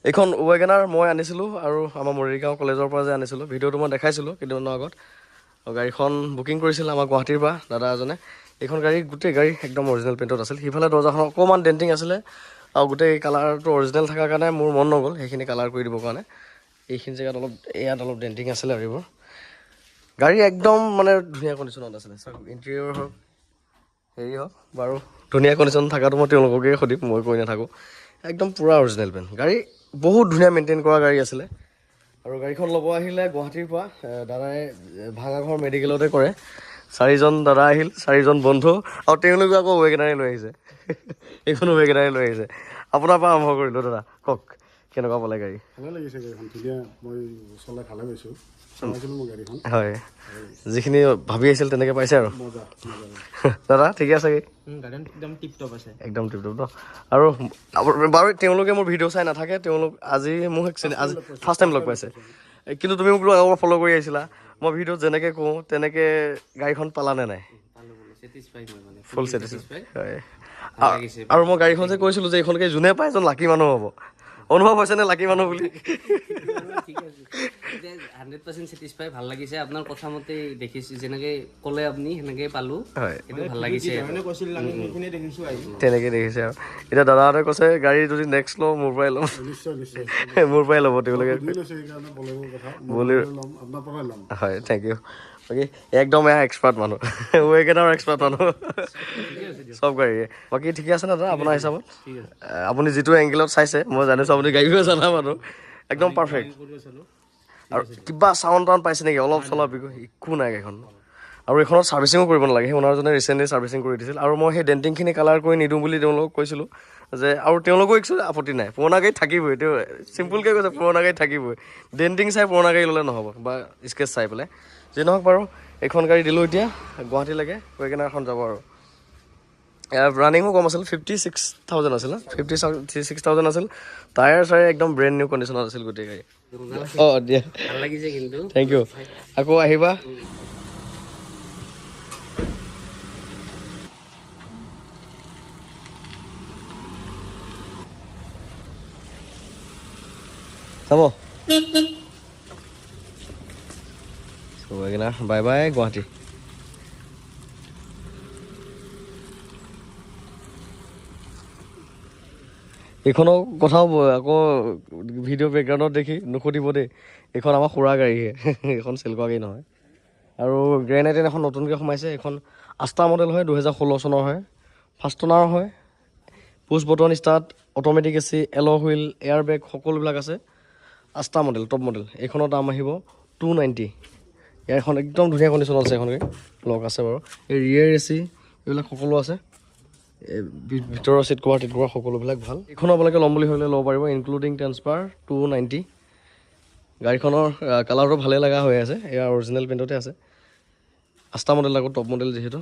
এইখন ৱেগনাৰ মই আনিছিলোঁ আৰু আমাৰ মৰিগাঁও কলেজৰ পৰা যে আনিছিলোঁ ভিডিঅ'টো মই দেখাইছিলোঁ কেইদিনমানৰ আগত গাড়ীখন বুকিং কৰিছিল আমাৰ গুৱাহাটীৰ পৰা দাদা এজনে এইখন গাড়ী গোটেই গাড়ী একদম অৰিজিনেল পেইণ্টত আছিল সিফালে দৰ্জাখন অকণমান ডেণ্টিং আছিলে আৰু গোটেই কালাৰটো অৰিজিনেল থকাৰ কাৰণে মোৰ মন নগ'ল সেইখিনি কালাৰ কৰি দিবৰ কাৰণে এইখিনি জেগাত ইয়াত অলপ ডেণ্টিং আছিলে আৰু এইবোৰ গাড়ী একদম মানে ধুনীয়া কণ্ডিশ্যনত আছিলে চাওক ইণ্টেৰিয়ৰ হওক হেৰি হওক বাৰু ধুনীয়া কণ্ডিশ্যন থকাটো মই তেওঁলোককে সুধিম মই কৈ নাথাকোঁ একদম পূৰা অৰিজিনেল পেইণ্ট গাড়ী বহুত ধুনীয়া মেইনটেইন কৰা গাড়ী আছিলে আৰু গাড়ীখন ল'ব আহিলে গুৱাহাটীৰ পৰা দাদাই ভাঙাঘৰ মেডিকেলতে কৰে 4জন দাদা আহিল 4জন বন্ধু আৰু তেওঁলোকে আকৌ ৱেগনাৰে লৈ আহিছে এইখনো ৱেগনাৰে লৈ আহিছে আপোনাৰ পৰা আৰম্ভ কৰিলোঁ দাদা কওক কেনেকুৱা পালে গাড়ী ভালে লাগিছে গাড়ীখন ধুনীয়া মই চলাই ভালে পাইছোঁ চলাইছিলোঁ মই গাড়ীখন হয় যিখিনি ভাবি আছিল তেনেকৈ পাইছে আৰু মজা দাদা ঠিকে আছে একদম টিপ টপ আছে একদম টিপ টপ ন আৰু বাৰু তেওঁলোকে মোৰ ভিডিঅ' চাই নাথাকে তেওঁলোক আজি মোক আজি ফাৰ্ষ্ট টাইম লগ পাইছে কিন্তু তুমি মোক আগৰ ফ'ল' কৰি আহিছিলা মই ভিডিঅ'ত যেনেকৈ কওঁ তেনেকৈ গাড়ীখন পালানে নাই ফুল ছেটিছফাই হয় আৰু মই গাড়ীখন যে কৈছিলোঁ যে এইখনকে যোনে পায় এজন লাকি মানুহ হ'ব অনুভৱ হৈছেনে লাকি মানুহ বুলি 100% ছেটিছফাই ভাল লাগিছে আপোনাৰ কথা মতে দেখিছোঁ যেনেকৈ ক'লে আপুনি সেনেকৈ পালোঁ হয় সেইটো ভাল লাগিছে তেনেকৈ দেখিছে আৰু এতিয়া দাদাহঁতে কৈছে গাড়ী যদি নেক্সট লওঁ মোৰ পৰাই ল'ম নিশ্চয় নিশ্চয় মোৰ পৰাই ল'ব তেওঁলোকে সেইকাৰণে বলেৰোৰ কথা বলেৰো ল'ম আপোনাৰ পৰাই ল'ম হয় থেংক ইউ বাকী একদম এয়া এক্সপাৰ্ট মানুহ ৱেগনাৰ এক্সপাৰ্ট মানুহ চব গাড়ীয়ে বাকী ঠিকে আছে না দাদা আপোনাৰ হিচাপত আপুনি যিটো এংগেলত চাইছে মই জানিছোঁ আপুনি গাড়ীও জানা মানুহ একদম পাৰফেক্ট আৰু কিবা চাউণ্ড টাউণ্ড পাইছে নেকি অলপ চলপ একো নাই গাড়ীখন আৰু এইখনত ছাৰ্ভিচিঙো কৰিব নালাগে সেই ওনাৰজনে ৰিচেণ্টলি ছাৰ্ভিচিং কৰি দিছিল আৰু মই সেই ডেণ্টিংখিনি কালাৰ কৰি নিদিওঁ বুলি তেওঁলোকক কৈছিলোঁ যে আৰু তেওঁলোকো একচুৱেলি আপত্তি নাই পুৰণা গাড়ীত থাকিবই তেওঁ চিম্পুলকৈ কৈছে পুৰণা গাড়ীত থাকিবই ডেণ্টিং চাই পুৰণা গাড়ী ল'লে নহ'ব বা স্কেচ চাই পেলাই যি নহওক বাৰু এইখন গাড়ী দিলোঁ এতিয়া গুৱাহাটীলৈকে ৱেগনাৰখন যাব আৰু ৰানিঙো কম আছিল 56,000 আছিল 56,000 আছিল টায়াৰ চায়াৰ একদম ব্ৰেণ্ড নিউ কণ্ডিশ্যনত আছিল গোটেই গাড়ী অঁ দিয়া ভাল লাগিছে কিন্তু থেংক ইউ আকৌ আহিবা চাব ৱেগনাৰ বাই বাই গুৱাহাটী এইখনৰ কথাও আকৌ ভিডিঅ' বেকগ্ৰাউণ্ডত দেখি নুসুধিব দেই এইখন আমাৰ খুৰা গাড়ীহে এইখন চেল কৰা গাড়ী নহয় আৰু গ্ৰেনাইট এখন নতুনকৈ সোমাইছে এইখন আষ্টা মডেল হয় 2016 চনৰ হয় ফাৰ্ষ্ট অনাৰ হয় push button start automatic AC alloy' wheel air bag সকলোবিলাক আছে আষ্টা মডেল টপ মডেল এইখনৰ দাম আহিব 290 ইয়াৰখন একদম ধুনীয়া কণ্ডিশ্যন আছে এখন গাড়ী লক আছে বাৰু এই ৰিয়েৰ এচি এইবিলাক সকলো আছে ভিতৰৰ চিট কভাৰ টিট কভাৰ সকলোবিলাক ভাল এইখন আপোনালোকে ল'ম বুলি হ'লে ল'ব পাৰিব ইনক্লুডিং ট্ৰেন্সফাৰ 290 গাড়ীখনৰ কালাৰটো ভালেই লগা হৈ আছে এয়া অৰিজিনেল পেইণ্টতে আছে আষ্টা মডেল আকৌ টপ মডেল যিহেতু